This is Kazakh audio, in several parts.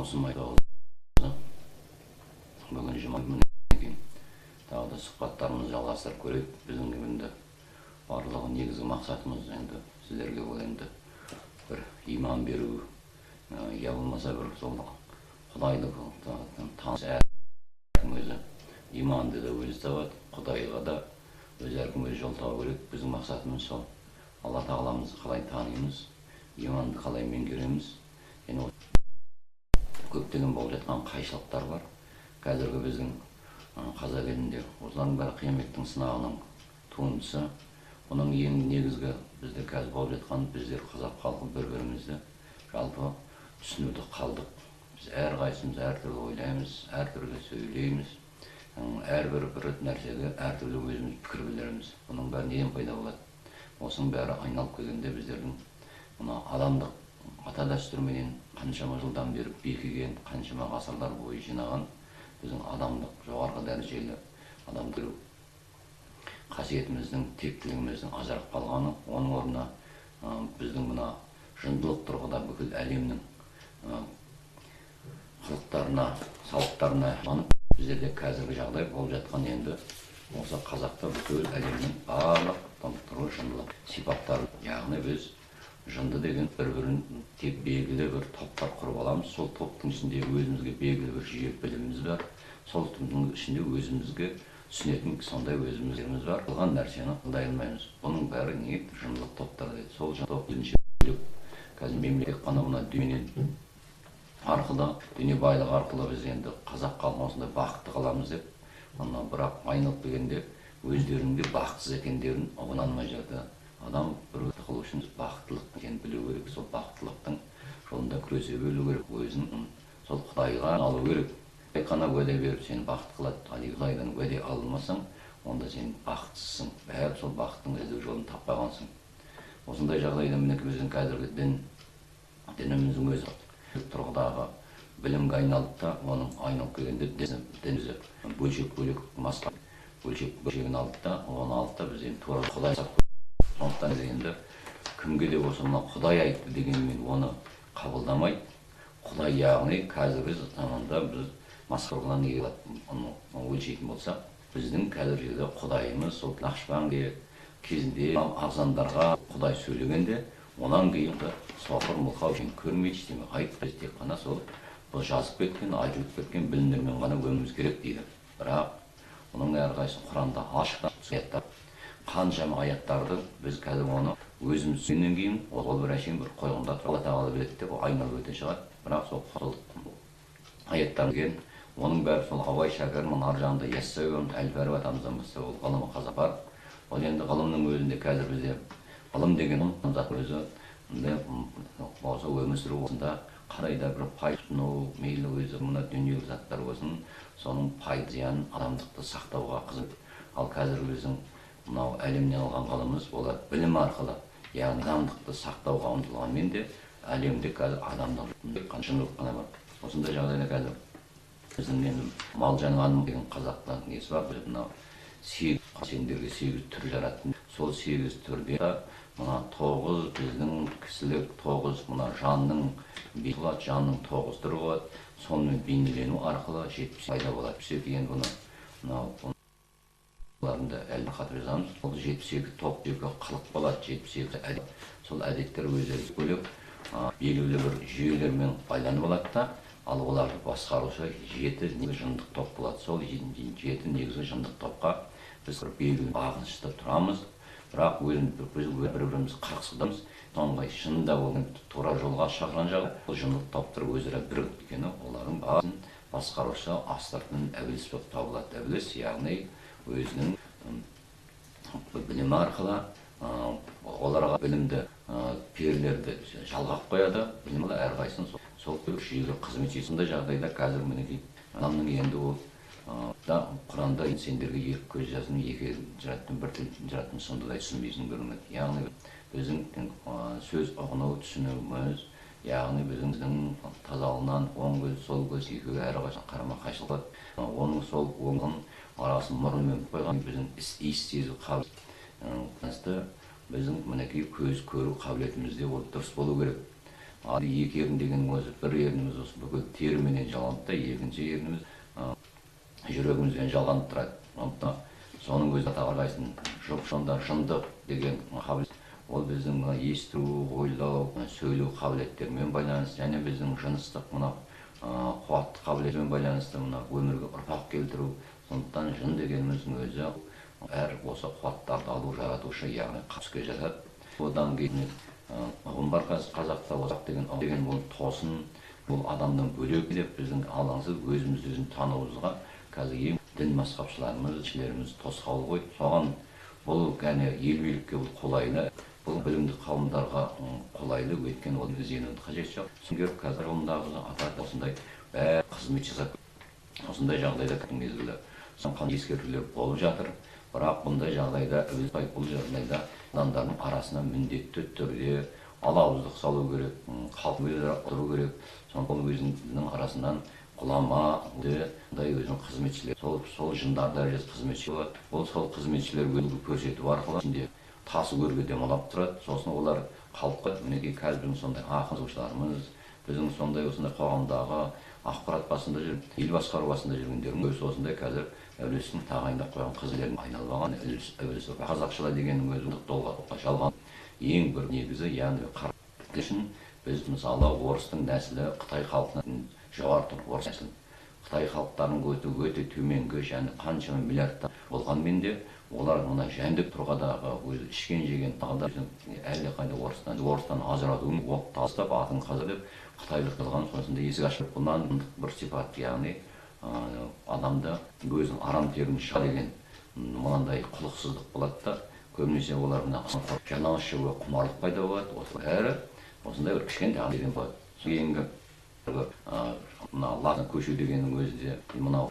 маусым айы бүгін жұма күні тағы да сұхбаттарымызды жалғастырып көрейік. Біздің енді барлығы негізгі мақсатымыз енді сіздерге ол енді бір иман беру, я болмаса бір сол Құдайды таныс әркім өзі иманды да өзі табады, Құдайға да өз әркім өз жол табу керек. Біздің мақсатымыз сол. Алла тағаламызды қалай танимыз, иманды қалай меңгереміз. Және көптеген болып жатқан қайшылықтар бар. Қазіргі біздің қазақ елінде осылардың бәрі қияметтің сынағының туындысы. Оның ең негізгі бізде қазір болып жатқан біздер қазақ халқы бір-бірімізді жалпы түсінуді қалдық. Біз әрқайсымыз әртүрлі ойлаймыз, әртүрлі сөйлейміз, әрбір нәрсеге әртүрлі өзіміз пікір білдіреміз. Бұның бәрі неден пайда болады? Осының бәрі айналып келгенде біздердің мына адамдық ата дәстүрменен қаншама жылдан бері бекіген, қаншама ғасырлар бойы жинаған біздің адамдық жоғарғы дәрежелі адамдық қасиетіміздің, тектілігіміздің ажырап қалғаны, оның орнына біздің мына жындылық тұрғыда бүкіл әлемнің қылықтарына, салттарына біздерде қазіргі жағдай болып жатқан енді осы қазақта бүкіл әлемнің барлық тұрғы жындылық сипаттары. Яғни біз жынды деген бір-бірін тек белгілі бір топтар құрып аламыз. Сол топтың ішінде өзімізге белгілі бір жүйе біліміміз бар. Сол топтың ішінде өзімізге түсінетін сондай өзімізіміз бар. Қылған нәрсені қылдай алмаймыз. Бұның бәрі не? Жындылық топтар дейді. Сол топ бірінші бөлек. Қазір мемлекет қана мына дүниенен арқылы, дүние байлығы арқылы біз енді қазақ халқын осындай бақытты қыламыз деп, бірақ айналып келгенде өздерінің де бақытсыз екендерін ұғына алмай жатыр. Адам бір қылу үшін бақыттылық екенін білу керек. Сол бақыттылықтың жолында күресе білу керек. Өзін сол Құдайға алу керек. Тек қана уәде беріп сені бақыт қылады. Құдайдан уәде алынмасаң, онда сен бақытсызсың. Бәрі сол бақыттың іздеу жолын таппай қалсың. Осындай жағдайда мінекей біздің қазіргі дініміздің өзі тұрғыдағы білімге айналып та, оның айналып келгенде дінімізі бөлшек-бөлек масқа бөлшегін алып та, оны алып та біз енді тура Құдай сап. Сондықтан енді кімге де болса мына Құдай айтты дегенмен оны қабылдамай, Құдай яғни қазіргі заманда біз масқаралан неге өлшейтін болсақ, біздің қазіргі жерде Құдайымыз сол Нақшбанди кезінде ағзандарға Құдай сөйлегенде, онан кейін соқыр мылқау көрмейді, ештеңе айтпайды, тек қана сол жазып кеткен, айтылып кеткен білімдермен ғана өміріміз керек дейді. Бірақ оның әрқайсысы Құранда ашық аяттар, қаншама аяттарды біз қазір оны өзіміз түсінгеннен кейін ол бір әшейін бір қойғанда Алла тағала біледі деп айналып өте шығады. Бірақ сол аяттар деген оның бәрі сол Абай шәкәрімнің ар жағында Яссауи Әл-Фараби атамыздан бастап ол ғылымы қазақ бар. Ол енді ғылымның өзінде қазір бізде ғылым деген зат өзі осы өмір сүру осында қарайда бір пайдалану, мейлі өзі мына дүниелік заттар болсын, соның пайда зиянын адамдықты сақтауға қызмет. Ал қазір біздің мынау әлемнен алған ғылымымыз олар білім арқылы, яғни адамдықты сақтауға ұмтылғанмен де әлемде қазір адамдық қаншалық қана бар. Осындай жағдайда қазір біздің енді мал жанғаным деген қазақтың несі бар. Біз мынау сендерге 8 түр жараттым. Сол 8 түрде мына 9 біздің кісілік 9 мына жанның болады, жанның 9 түрі болады. Сонымен бейнелену арқылы 70 пайда болады. 72 енді бұны оларында әлі қатып жазамыз. Ол 72 топ деуге қылық болады, 72 әдет. Сол әдеттер өздері бөлек белгілі бір жүйелермен байланып болады да, ал оларды басқарушы 7 негізгі жындық топ болады. Сол 7 негізгі жындық топқа біз белгілі бағынышта тұрамыз. Бірақ бір-біріміз қарсылдамыз. Сондай шынында болған тура жолға шақырған жағы, бұл жындық топтар өзара бірігіп өйткені олардың бағасын басқарушы астыртын әбіліс болып табылады. Әбіліс яғни өзінің білімі арқылы оларға білімді перілерді жалғап қояды. Білім әрқайсысын сол жүйеге қызмет етеді. Сондай жағдайда қазір мінекей адамның енді ол Құранда сендерге екі көз жаздым, екі жараттым, бір тіл жараттым, сондайдай түсінбейсің көрінеді. Яғни біздің сөз ұғыну түсінуіміз, яғни біздің тазалығынан оң көз, сол көз екеуі әрқайсысы қарама-қайшылық болады. Оның сол оңын арасын мұрынмен қойған біздің иіс сезу қабілеті біздің мінекей көз көру қабілетімізде ол дұрыс болу керек. ал екі ерін деген өзі бір ерініміз осы бүкіл теріменен жалғанады да, екінші ерініміз жүрегімізбен жалғанып тұрады. Сондықтан соның өзі тағайсын жоқ сонда жындық деген қабілет ол біздің мына есту, ойлау, сөйлеу қабілеттерімен байланысты, және біздің жыныстық мына қуатты қабілетімен байланысты мына өмірге ұрпақ келтіру. Сондықтан жын дегеніміздің өзі әр осы қуаттарды алу жаратушы, яғни қаске жатады. Одан кейін ұғым бар қазақта осақ деген бұл тосын, бұл адамдан бөлек деп біздің алаңсыз өзімізді өзін тануымызға қазір ең дін мазһабшыларымыз, ішілеріміз тосқауыл қойды. Соған бұл кәне ел билікке бұл қолайлы, бұл білімді қауымдарға қолайлы, өйткені оны ізденудің қажеті жоқ. Түсінгер қазір ондағы атақты осындай бәрі қызмет жасап, осындай жағдайда кім мезгілі сан ескертулер болып жатыр. Бірақ бұндай жағдайда бұл жағдайда адамдардың арасына міндетті түрде алауыздық салу керек, халық өзара тұру керек. Сондықтан өзінің арасынан ғұлама, бұндай өзінің қызметшілер, сол жындар дәрежесі қызметші болады. Ол сол қызметшілер өнімді көрсету арқылы ішінде тасы көрге демалап тұрады. Сосын олар халыққа мінекей қазір біздің сондай ақын жазушыларымыз, біздің сондай осындай қоғамдағы ақпарат басында жүріп, ел басқару басында жүргендердің өзі осындай қазір әулестің тағайындап қойған қызылерін айналып алған әулесі. Қазақшылар дегеннің өзі долға жалған ең бір негізі, яғни қарапайым үшін біз мысалы орыстың нәсілі Қытай халқынан жоғары тұр, орыс нәсілі. Қытай халықтарының өте төменгі, және қаншама миллиардтар болғанмен де олар мына жәндік тұрғадағы өзі ішкен жеген тағда әлде қайда орыстан ажыратуын оқ тастап атын қаза деп қытайлық қылған сонысында есік ашып. Бұнан бір сипат, яғни адамда өзінің арам терін шыға деген мынандай құлықсыздық болады да, көбінесе олар мына жанауыз шығуға құмарлық пайда болады. Осы әрі осындай бір кішкентай деген болады. Кейінгі мына латын көшу дегеннің өзі де мынау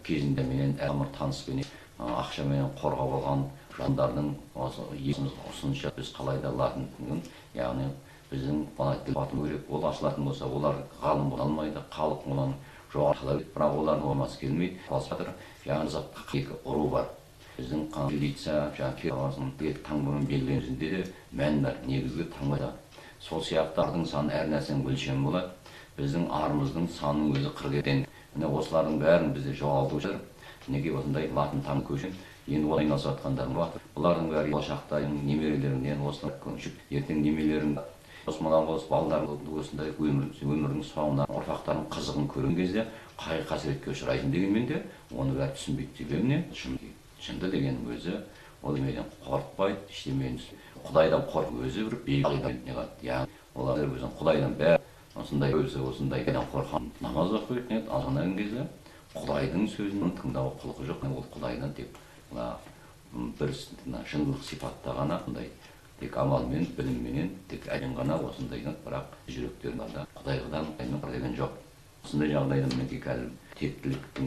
кезінде менен әмір таныспен ақшамен қорғап алған жандардың осынша біз қалайда латын тілін, яғни біздің латын керек, ол ашылатын болса олар ғалым бола алмайды, халық оны жоғары қалайды, бірақ олардың болмасы келмейді. Фалсафатор жаңағы екі ұру бар. Біздің милиция, жаңағы таңбамен белгіленуінде де мән бар, негізгі таңбада. Сол сияқтардың саны әр нәрсенің өлшемі болады. Біздің арымыздың санының өзі 47. Міне осылардың бәрін бізде жоғалтып жатыр. Неге осындай латын таң көшін енді олай айналысып жатқандар бар. Бұлардың бәрі болашақта немерелерінен осылай көшіп, ертең немелерін османал осы балалардың осындай өмірдің соңына ұрпақтардың қызығын көрген кезде қай қасіретке ұшырайтын дегенмен де оны бәрі түсінбейді. Себебі не? Жынды дегеннің өзі ол емеден қорықпайды, ештемені Құдайдан қорқып өзі бір бейғалидан не қылады. Яғни олар өзін Құдайдан бәрі осындай өзі осындайдан қорқан намаз оқиды, не азанаған кезде Құдайдың сөзін тыңдауға құлқы жоқ. Ол Құдайдан тек бір жындылық сипатта ғана тек амалмен, білімменен, тек әлем ғана осындайдан, бірақ жүректерінде Құдайдан деген жоқ. Осындай жағдайда мінекей қазір тектіліктің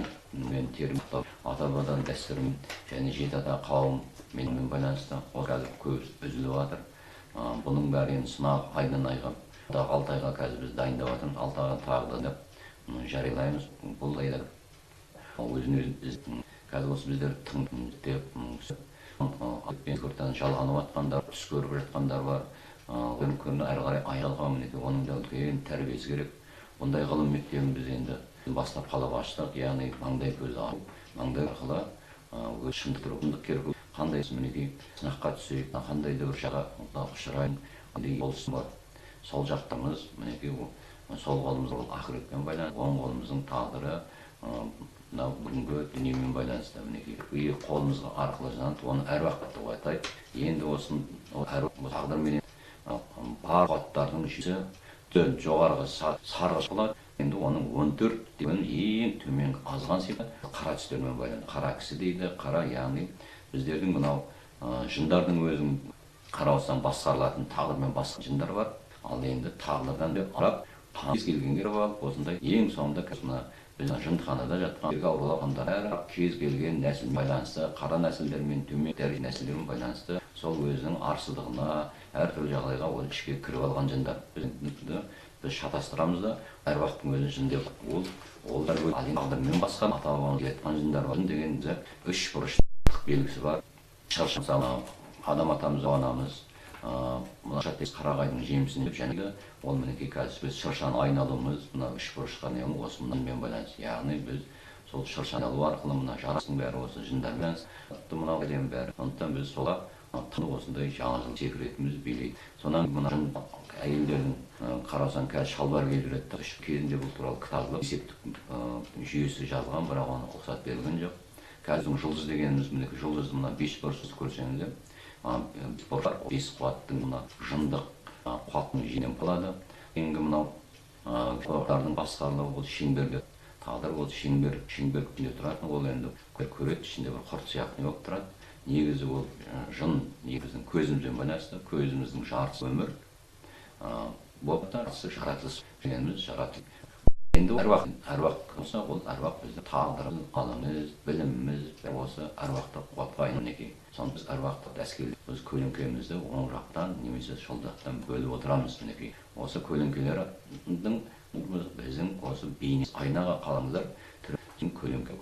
термін ата-бабадан дәстүрім және жеті ата қауым менімен байланысты қазір көп үзіліп жатыр. Бұның бәрі енді сынақ айдан айға 6 айға қазір біз дайындап жатырмыз. 6 айға тағы да жариялаймыз. Бұл айда өзін қазір осы біздер тыңдеп жалғанып жатқандар, түс көріп жатқандар бар. Күні әрі қарай айналға мінекей оның да үлкен тәрбиесі керек. Бұндай ғылым мектебін біз енді бастап қалап аштық, яғни маңдай көзі алу, маңдай арқылы өз шындық керек. Қандай мінекей сынаққа түсейік, қандай да бір жаға ұшырайын, қандай болсын бар. Сол жақтамыз мінекей сол қолымыз ақыретпен байланысты, оң қолымыздың тағдыры бүгінгі дүниемен байланысты мінекей қолымызға арқылы жанады, оны әруақ деп атайды. Енді осы тағдырменен бар қуаттардың жүйесі жоғарғы сарғыш болады. Енді оның 14 деген ең төмен азған сипат қара түстермен байланысты. Қара кісі дейді, қара, яғни біздердің мынау жындардың өзін қараусаң басқарылатын тағдырмен басқа жындар бар. Ал енді тағдырдан деп арап, кез келгенге алып, осындай ең соңында біздің жындханада жатқан аурулағандар әр кез келген нәсілмен байланысты, қара нәсілдермен төмен дәреже нәсілдермен байланысты сол өзінің арсыздығына, әртүрлі жағдайға ол ішке кіріп алған жындар. Біз шатастырамыз да, әруақтың өзін жын деп, олар тағдырмен басқа ата-бабамыз келеткен жындар бар. Жын деген үш бұрыштық белгісі бар. Шыршын мысалы, адам атамыз, анамыз, мына қарағайдың жемісін деп және ол мінекей қазір біз шыршаны айналуымыз мына үш бұрышқа не осы мынамен байланысты. Яғни біз сол шыршаны алу арқылы мына жарастың бәрі осы жындармен мынау әлем бәрі. Сондықтан біз сола осындай жаңа жыл секіретіміз билейді. Сонан мына әйелдердің қарасаң қазір шалбар киіп жүреді. Кезінде бұл туралы кітабы есептік жүйесі жазылған, бірақ оны рұқсат берілген жоқ. Қазір жұлдыз дегеніміз мінекей жұлдызды мына бес бұрышты көрсеңіздер, бес қуаттың мына жындық қуаттың жинен болады. Енді мынау қуаттардың басқарылығы ол шеңберлер. Тағдыр ол шеңбер күнде тұратын, ол енді көреді, ішінде бір құрт сияқты болып тұрады. Негізі ол жын, негіздің көзімізбен байланысты, көзіміздің жартысы өмір, болып жаратылыс жаратылыс дегеніміз жаратылыс. Енді әруақ болса, ол әруақ біздің тағдырымыз, алымыз, біліміміз, осы әруақты қуатқа айналады. Соны біз әруақты әскерлеп, өз көлеңкемізді оң жақтан немесе сол жақтан бөліп отырамыз. Осы көлеңкелердің біздің осы бейнесі айнаға қаламыздар, көлеңке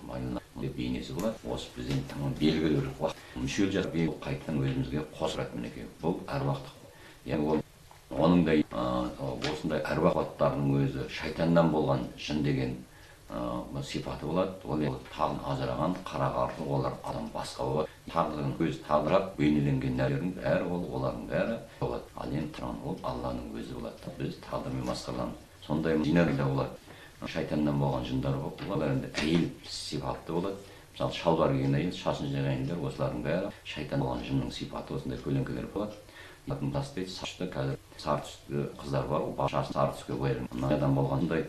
бейнесі болады. Осы біздің белгілі бір уақыт мүшел жатып қайтадан өзімізге қосылады. Бұл әруақтық. Яғни оның да осындай әруақ қуаттарының өзі шайтаннан болған жын деген сипаты болады. Ол тағын ажыраған қара қарты, олар адам басқа болады. Тағдырын көз тағдырап бейнеленген нәрселердің бәрі олардың бәрі болады. Ал енді тұрған ол Алланың өзі болады. Біз тағдырмен басқарамыз. Сондай жинар да болады. Шайтаннан болған жындар болып, олар енді әйел сипатты болады. Мысалы шалбар киген әйел, шашын жайғандар, осылардың бәрі шайтан болған жынның сипаты осындай көлеңкелер болады. Тастайды, сашты қазір сары түсті қыздар бар, ол шашын сары түске қойылған. Адам болғандай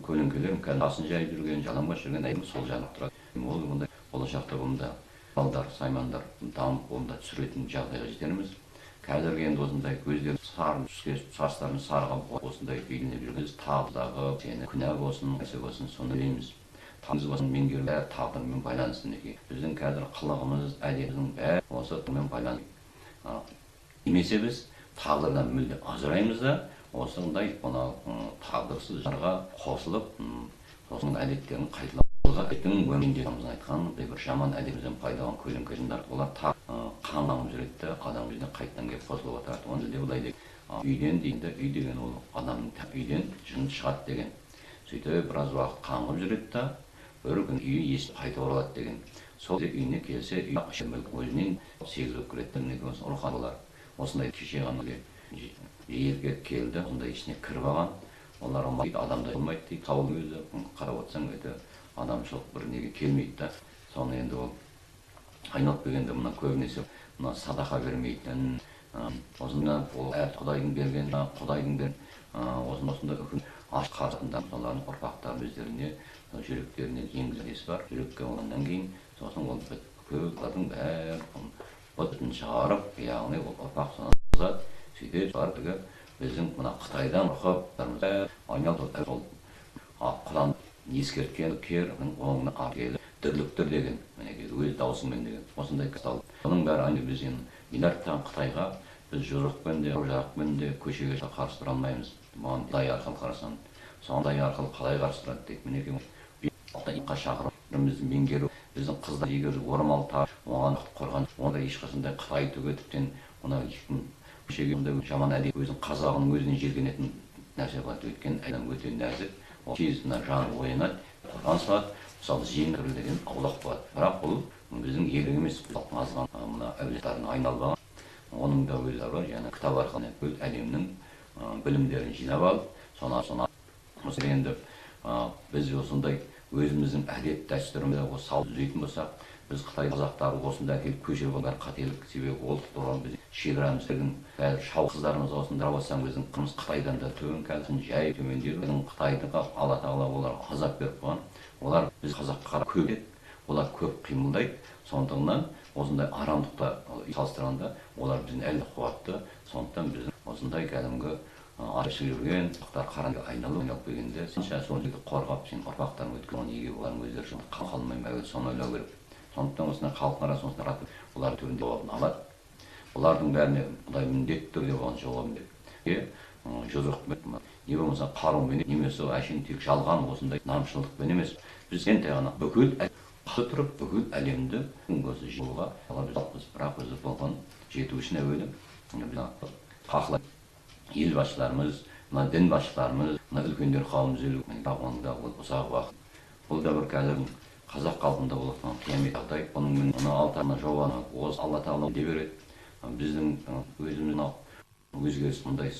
көлеңкелер, шашын жайып жүрген, жалаңбас жүрген әйел сол жанып тұрады. Ол бұндай болашақта бұнда балдар, саймандар дамып онда түсіретін жағдайға жетерміз. Қазіргі енді осындай көздері сары түске, шаштарын сарыға осындай бейнеленіп жүргеніміз тағдырдағы сені күнә болсын, нәрсе болсын, соны білеміз. Таңыз болсын меңгеру бәрі тағдырмен байланысты. Біздің қазір қылығымыз, әдетіміздің бәрі осы тағдырмен байланысты. Немесе біз тағдырдан мүлде ажыраймыз да, осындай тағдырсыз жарға қосылып, осының әдеттерін қайталап Айтының өмірінде айтқан бір жаман әдетімізден пайдаланған көлеңке жындар, олар қанғанып жүреді, адам жүзіне қайтадан келіп қосылып отырады. Оны де былай дейді, үйден дейді, үй деген ол адамның үйден жын шығады деген. Сөйтіп біраз уақыт қаңғып жүреді, бір күн үйі есіп қайта оралады деген. Сол үйіне келсе, үй өзінен сегіз өп кіреді, рухани олар. Осындай кеше ғана жерге келді, ондай ішіне кіріп алған. Олар адамдай болмайды дейді, тауыл өзі қарап отырсаң адамшылық бір неге келмейді да. Соны енді ол айналып келгенде мына көбінесе мына садақа бермейтін, осында ол әр құдайдың берген, осындай үкім аш қарсында солардың ұрпақтары өздеріне, жүректеріне енгізгесі бар. Жүрекке оғаннан кейін, сосын ол көбілердің бәрі бұтын шығарып, яғни ол ұрпақ соны бұзады. Сөйтіп солардығы біздің мына Қытайдан ұрқып, айналып ол құдан ескерткен керінің оңына аргелі дүрліктір деген, өз даусымен деген, осындай кістал. Оның бәрі біз миллиардтан Қытайға біз жұрықпен де, жарықпен де көшеге қарсы тұра алмаймыз. Бұған Қытай арқылы қарасан, сондай арқылы қалай қарсы тұрады дейді. Итқа шақырып, бірімізді меңгеру, біздің қыздар егер орамал тағып, оған қорған, онда ешқашандай Қытай төгетіптен, көшеге жаман әдет өзінің қазағының өзінен жерленетін нәрсе болады. Өйткені адам өте нәзік. Тез жаны оянады, қорған салады, мысалы жеңіл деген аулақ болады. Бірақ бұл біздің ерлік емес, азған әулеттарына айналған. Оның да өзі бар, кітап арқылы бүл әлемнің білімдерін жинап алып, соны енді біз осындай өзіміздің әдет дәстүрімізді салып түзейтін болсақ, біз Қытай қазақтары осында әкеліп көшіріп алған қателік себебі ол туралы біз шекарамыздың бәрі шау қыздарымыз осында болсаң біздің қымыз Қытайдан да төмен қазір жай төмендеу Қытайдың Алла тағала олар азап беріп қойған. Олар біз қазаққа көп еді, олар көп қимылдайды. Сондықтан осындай арамдықта салыстырғанда олар біздің әлі қуатты. Сондықтан біз осындай кәдімгі ашып жүрген қараңғы айналып келгенде сенше сол жерді қорғап сен ұрпақтарың өткен оны неге олардың өздері үшін қалмай соны ойлау керек. Сондықтан осындай халықтың арасында таратып, олар түрінде жауабын алады. Олардың бәріне Құдай міндетті түрде оған жауабын береді. Жұрық не болмаса қарумен немесе әшейін тек жалған осындай намысшылдықпен емес. Біз енді ғана бүкіл тұрып, бүкіл әлемді осы жолға алабыз. Бірақ өзі болған жету үшін әуелі қақылайды. ел басшыларымыз, мына дін басшыларымыз, мына үлкендер қауымымыз онда ұзақ уақыт. Бұл да бір қазір қазақ халқында болатын қиямет жағдай. Оның мына алтарына жобаны осы Алла Тағала де береді. Біздің өзіміздің өзгеріс мұндай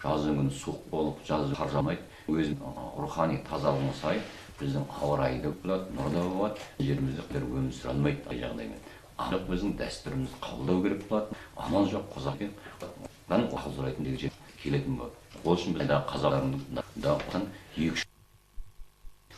жаздың күні суық болып, жазы қар жаумайды. Өзінің рухани тазалығына сай біздің ауа райы да болады, нұр да болады. Жерімізде өмір сүре алмайды қай жағдаймен. Анық біздің дәстүрімізді қабылдау керек болады. Амал жоқ қозақ екен ақыл сұрайтын деген жер келетін болады. Ол үшін біз қазақтардың да екі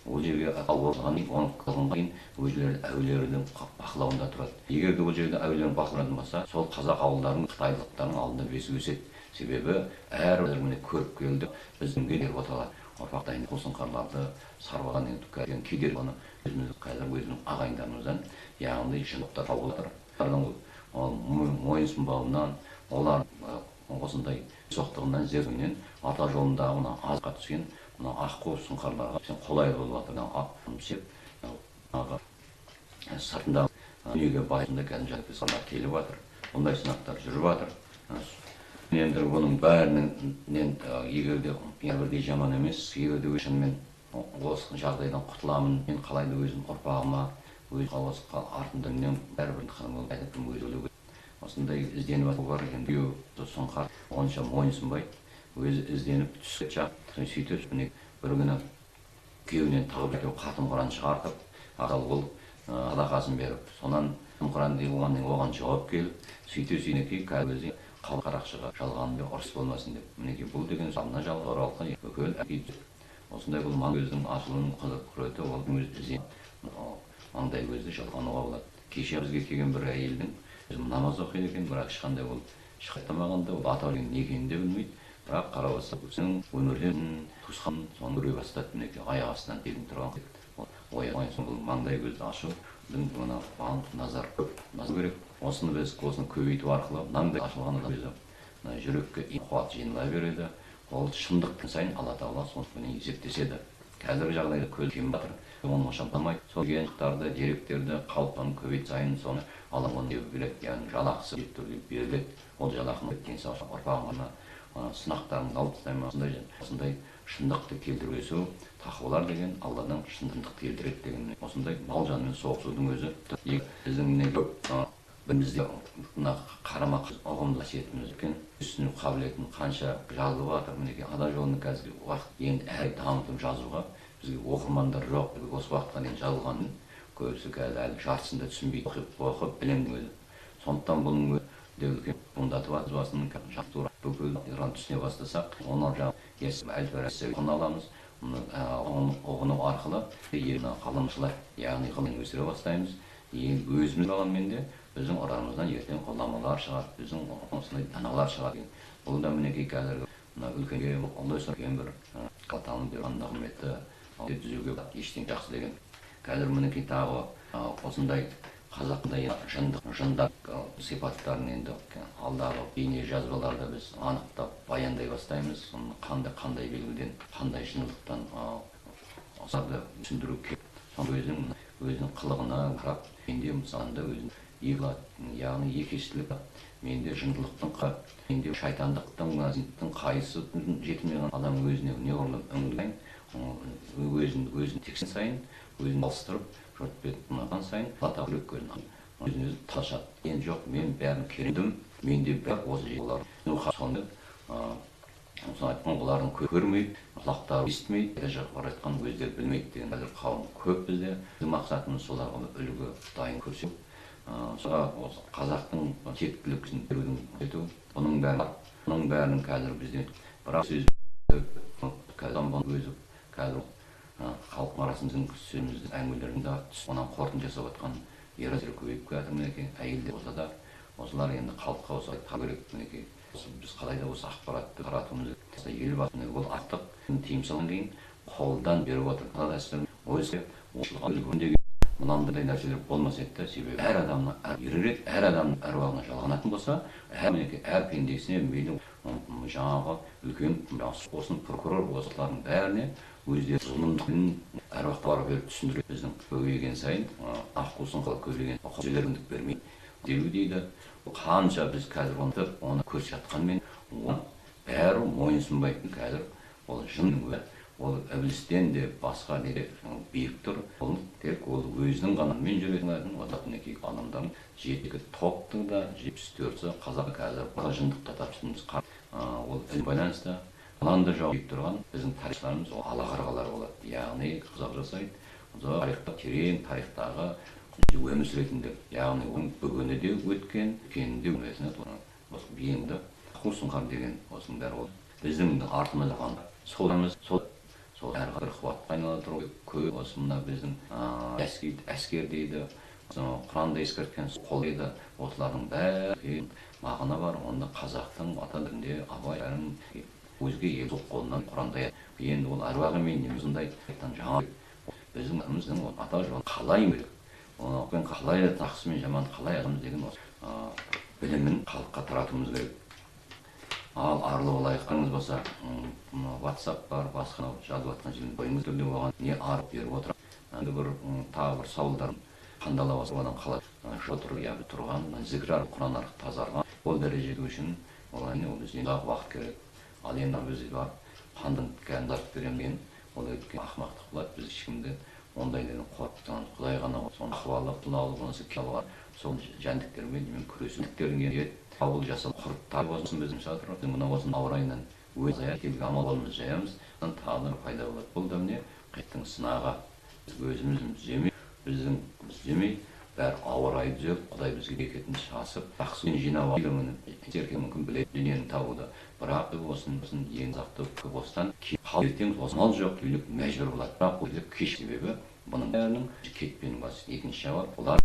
ол жерге алғаннан кейін оны қылғаннан кейін өзлері әулиелердің бақылауында тұрады. Егер де ол жерде әулиелердің бақылауында болса, сол қазақ ауылдарының қытайлықтардың алдында бесі өседі. Себебі әрбір міне көріп келді, біздіңге деп оталады. Ұрпақтайын қосынқарларды сарбаған деген кедергі оны өзіміз қазір өзінің ағайындарымыздан, яғни жындықтар тауып отыр. Олардың мойынсұнбауынан, олар осындай соқтығынан, зерігінен ата жолындағы мына азға түскен мына аққу сұңқарларға қолайлы болып жатыр. Сыртында дүниеге байында кәдімгі сынақ келіп жатыр. Ондай сынақтар жүріп жатыр. Енді бұның бәрінен егер де бірдей жаман емес, егер де шынымен осы жағдайдан құтыламын, мен қалайды өзім ұрпағыма, өз қаласы артымдан бәрібір әдетім өз өлуге. Осындай ізденіп ату бар екен. Біреу сұңқар онша мойынсынбайды. Өзі ізденіп түсіп шақ, сөйтіп бір күні күйеуінен тағып екеу қатын құран шығартып, ақыл ол садақасын беріп, сонан құран оған жауап келіп, сөйтіп қазір қарақшыға жалғанымен ұрыс болмасын деп. Мінекей бұл деген самына жалға оралған бүкіл әкейді. Осындай бұл маңгөздің ашылының қызық күреті, ол өз ізден маңдай көзді жалғануға болады. Кеше бізге келген бір әйелдің намаз оқиды екен, бірақ ешқандай ол шықаймағанда, ол ата өлеңнің не екенін де білмейді. Бірақ қарап отырса, өзінің өмірден туысқан соны көре бастады. Мінекей аяқ астынан тегін тұрған. Оян соң бұл маңдай көзді ашу, мына назар керек. Осыны біз көбейту арқылы маңдай ашылған адам өзі жүрекке қуат жиныла береді. Ол шындықтың сайын Алла Тағала соны есептеседі. Қазіргі жағдайда көз кеміп жатыр. Оны шамдамайды. Сол генттарды, деректерді қалыптан көбейт сайын соны Алла оны біледі, яғни жалақысы беріледі. Ол жалақыны денсаулық ұрпағына сынақтарын алып тастаймын. Осындай шындықты келтіру өсу, тақуалар деген Алладан шындықты келтіреді деген. Осындай мал жанымен соғысудың өзі біздің бізде қарама ұғымды қасиетіміз екен. Түсіну қабілетін қанша жазылып жатыр. Мінекей ада жолының қазіргі уақыт енді әрі дамытып жазуға бізге оқырмандар жоқ. Осы уақытқа дейін жазылғанын көбісі қазір әлі жартысында түсінбейді. Оқып білемін өзі. Сондықтан бұның үлкен туындатып басының жақтура бүкіл Иран түсіне бастасақ, оны әл-Фараби аламыз. Оғыну арқылы ғылымшылар, яғни ғылым өсіре бастаймыз. Өзіміз болғанмен де біздің арамыздан ертең ғұламалар шығады, біздің осындай даналар шығады. Бұл да мінекей қазіргі үлкенге ондай сұрген бір қаталын берғанда құрметті түзеуге ештен жақсы деген. Қазір мінекей тағы осындай қазақтың жындақ сипаттарын енді алдағы бейне жазбаларда біз анықтап баяндай бастаймыз. Қандай белгіден, қандай жындықтан осыларды түсіндіру керек. Өзінің қылығына қарап, менде мысалында өзінің яғни екештілік, менде жындылықтың, менде шайтандықтың қайсы жетілмеген адам өзіне неғұрлым үңілген, өзін тексен сайын, өзін алыстырып, жұрт бетін ұнаған сайын, бата күлік көзін өзін ташады. Енді жоқ, мен бәрін кередім, менде бәрі осы жеғылар. Сонда соны айтқан олардың көрмейді, құлақтары естімейді, бар айтқан өздері білмейді деген қазір қауым көп бізде. Мақсатымыз соларға үлгі дайын көрсету. Осы қазақтың тектілігін берудің ету. Бұның бәрінің қазір бізде бірақ сөз қазір халық арасының сөзімізді әңгімелерінде онан қорытын жасап отқан ер азаматтар көбейіп келатыр. Мінекей әйелдер болса да осылар енді халыққа осы айтқан керек. Мінекей біз қалайда осы ақпаратты таратуымыз елбасының ол артық тыйым салынған кейін қолдан беріп отыр. Өзі мынандай нәрселер болмас еді. Себебі әр адамның әруағына жалғанатын болса, әр пендесіне мейлі жаңағы үлкен осының прокурор осылардың бәріне өздері зұлымдықпен әруақтары беріп түсіндіреді. Біздің көбейген сайын аққусын қалып көбейген сөйлеріндік бермейді деу дейді. Қанша біз қазір оны көрсетіп жатқанмен бәрі мойынсынбайтын қазір ол жынның ол ібілістен де басқа неде биік тұр. Ол тек ол өзінің ғанымен жүретін адам. Отатынеки адамдардың 7 топтың да 74-сі қазақ қазір жындыққа тапсырмыз. Ол байланысты Аланда жауып тұрған біздің тарихшыларымыз ол алақарғалар болады. Яғни қазақ жасайды. Тарихта терең тарихтағы өмір сүретіндер. Яғни оның бүгіні де өткен, өткенінде өміресіне осы бейінді Құлсұңқар деген осының бәрі ол. Біздің артымызда қалған соларымыз сол әрқадір қуатқа айнала тұру көп. Осы мына біздің әскер дейді, Құранды ескерткен қол дейді. Осылардың бәрі мағына бар. Онда қазақтың ата тілінде абай өзге ел қолынан Құрандай. Енді ол әруағымен немізінде жаңа біздің ата жолын қалай біліп, оны қалай жақсы мен жаман қалай адамыз деген білімін халыққа таратуымыз керек. Ал арлы олайықтарыңыз болса, WhatsApp бар, басқа жазып жатқан жерін бойыңыз түрде оған не арып беріп отыр. Енді тағы бір сауалдар қандала болса, одан қалай тұрған, зікір арқылы Құран арқылы тазарған. Ол дәрежеде үшін ол бізге уақыт керек. Ал енді біз бар, қандың кәнді артып беремген, ол өткен ақымақтық болады. Біз ешкімді ондайдан қорқыптан Құдай ғана соны ахуалы, құлалы болмаса киялар, сол жәндіктермен күресіндіктерін ет, ауыл жасап құрыптар болсын біздің шатыр. Мына осының ауырайынан өз келгі амалымыз жаямыз, тағдыр пайда болады. Бұл да міне қайттың сынаға өзіміз жемей, бәрі ауырай түзеп, Құдай бізге бекетін шасып, жақсыны жинап алуын еркек мүмкін біледі дүниені табуды. Бірақ осының ең зақты көп осыдан ертең осы мал жоқ үйлік мәжбүр болады. Бірақ ол кеш себебі бұның бәрінің кетпенің басы. Екінші жауап олар